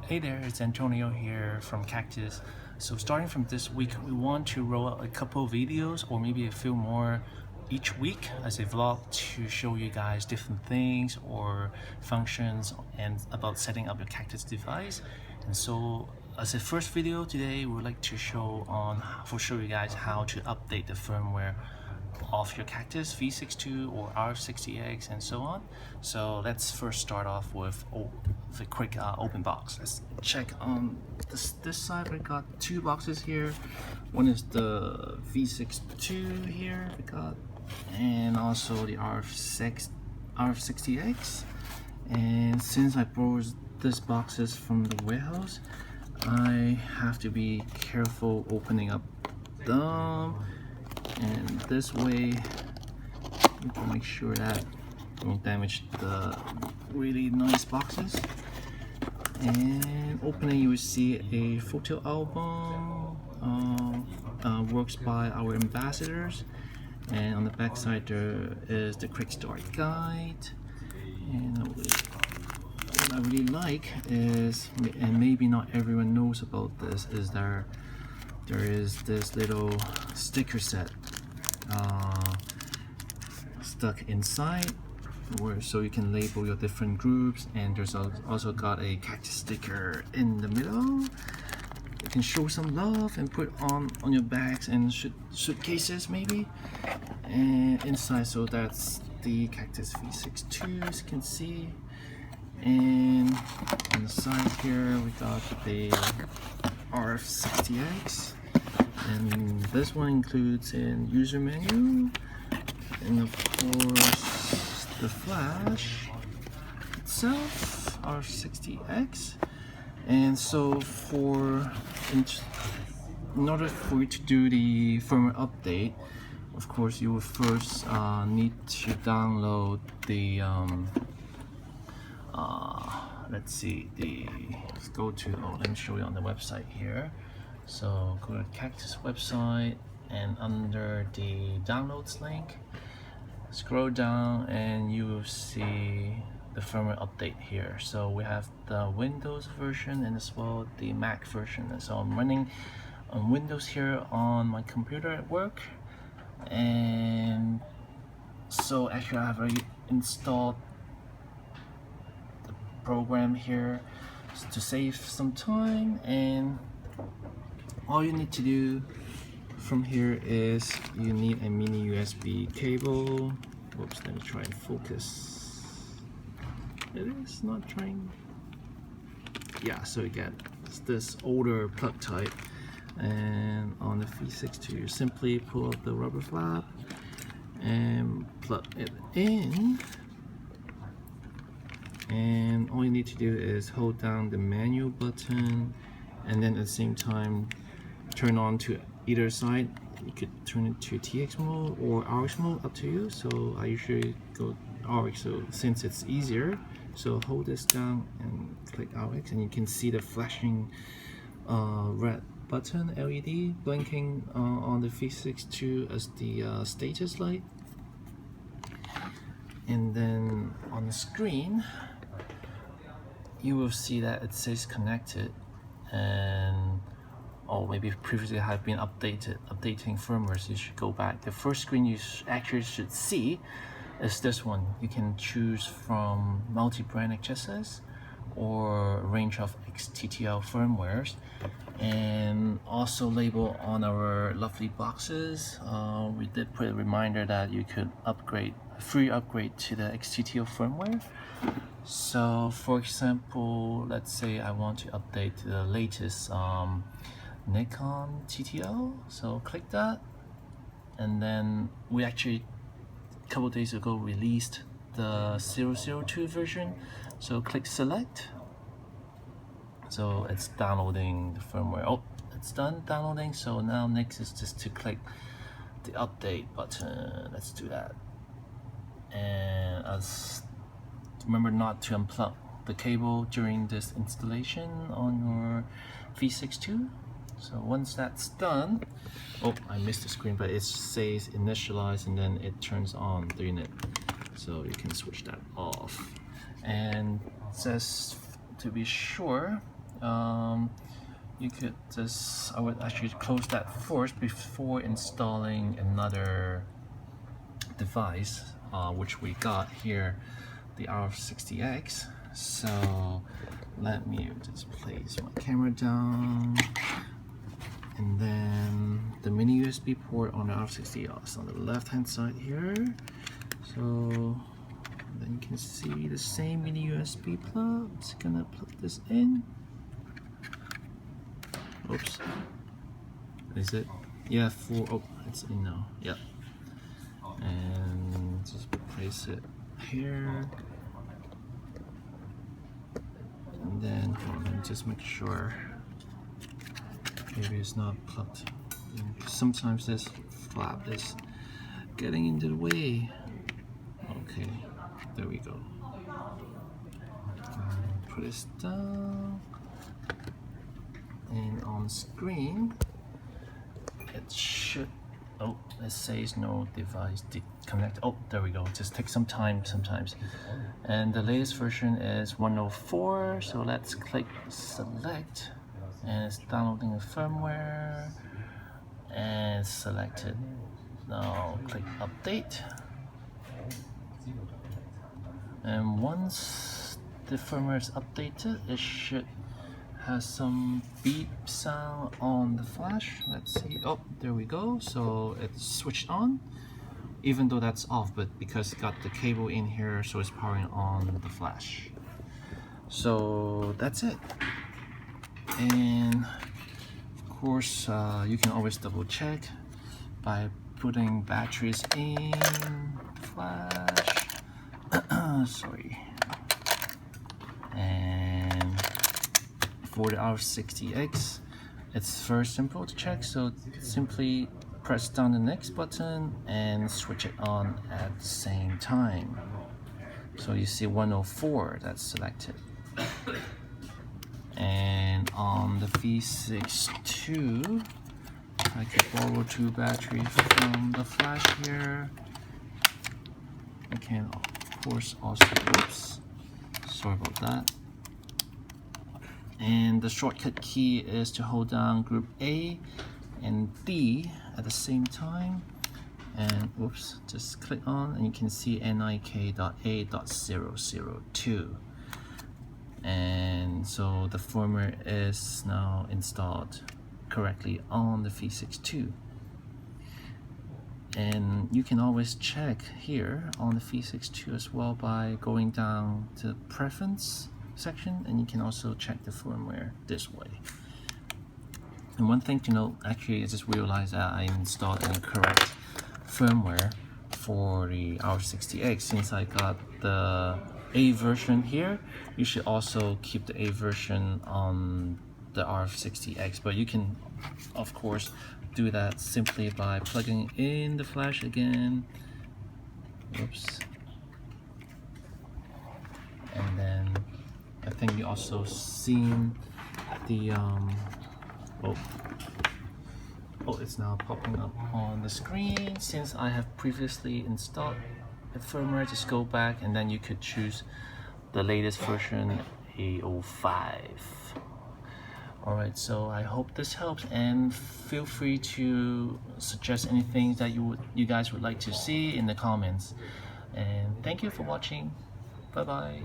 Hey there, it's Antonio here from Cactus. So starting from this week, we want to roll out a couple videos or maybe a few more each week as a vlog to show you guys different things or functions and about setting up your Cactus device. And so as a first video today, we would like to show you guys how to update the firmware of your Cactus V62 or RF60X and so on. So let's first start off with the quick open box. Let's check on this side. We got two boxes here. One is the V62 here we got, and also the RF60X. And since I borrowed these boxes from the warehouse, I have to be careful opening up them, and this way you can make sure that you don't damage the really nice boxes. And opening, you will see a photo album, works by our ambassadors, and on the back side there is the Quickstart guide. And what I really like is, and maybe not everyone knows about this, is there is this little sticker set stuck inside, so you can label your different groups, and there's also got a Cactus sticker in the middle. You can show some love and put on your bags and suitcases maybe. And inside, so that's the Cactus V62, as you can see. And on the side here we got the RF60X, and this one includes an user manual and of course the flash itself, RF60X. And so in order for you to do the firmware update, of course you will first need to download the let's go to, let me show you on the website here. So go to the Cactus website, and under the downloads link, scroll down and you will see the firmware update here. So we have the Windows version and as well the Mac version. And so I'm running on Windows here on my computer at work, and so actually I have already installed the program here to save some time. And all you need to do from here is you need a mini USB cable. Whoops, let me try and focus. It is not trying. Yeah, so you get this older plug type, and on the V62 you simply pull out the rubber flap and plug it in. And all you need to do is hold down the manual button, and then at the same time turn on to either side. You could turn it to TX mode or RX mode, up to you. So I usually go RX, so since it's easier. So hold this down and click RX, and you can see the flashing red button LED blinking on the V62 as the status light. And then on the screen you will see that it says connected, and maybe previously have been updating firmware, so you should go back. The first screen you actually should see is this one. You can choose from multi-brand HSS or a range of XTTL firmwares, and also label on our lovely boxes. We did put a reminder that you could upgrade, free upgrade to the XTTL firmware. So for example, let's say I want to update to the latest Nikon TTL, so click that, and then we actually a couple days ago released the 002 version, so click select. So it's downloading the firmware. Oh, it's done downloading. So now next is just to click the update button. Let's do that. And remember not to unplug the cable during this installation on your V62. So once that's done, oh, I missed the screen, but it says initialize and then it turns on the unit. So you can switch that off. And it says to be sure, you could just, I would actually close that first before installing another device, which we got here, the RF60X. So let me just place my camera down, and then the mini USB port on the RF60X on the left hand side here. So then you can see the same mini USB plug. I'm just gonna plug this in. Oops. Is it? Yeah, oh, it's in now. Yeah. And just place it here. And then, let me just make sure maybe it's not plugged in. Sometimes this flap is getting into the way. Okay, there we go. Put this down. And on screen, it should, oh, it says no device connect. Oh, there we go. Just take some time sometimes. And the latest version is 104. So let's click select, and it's downloading the firmware, and it's selected. Now click update. And once the firmware is updated, it should have some beep sound on the flash. Let's see. Oh, there we go. So it's switched on, even though that's off, but because it got the cable in here, so it's powering on the flash. So that's it. And of course, you can always double check by putting batteries in the flash. Sorry. And for the RF60X, it's very simple to check. So simply press down the next button and switch it on at the same time. So you see 104, that's selected. And on the V62, I can borrow 2 batteries from the flash here. I can of course also, oops, sorry about that. And the shortcut key is to hold down group A and D at the same time. And oops, just click on, and you can see NIK.A.002. And so the firmware is now installed correctly on the V62. And you can always check here on the V62 as well by going down to the preference section, and you can also check the firmware this way. And one thing to note, actually, I just realized that I installed the correct firmware for the RF60X. Since I got the A version here, you should also keep the A version on the RF60X, but you can of course do that simply by plugging in the flash again. Oops. And then I think you also seen the it's now popping up on the screen. Since I have previously installed the firmware, just go back and then you could choose the latest version, A05. Alright, so I hope this helps, and feel free to suggest anything that you guys would like to see in the comments. And thank you for watching. Bye bye.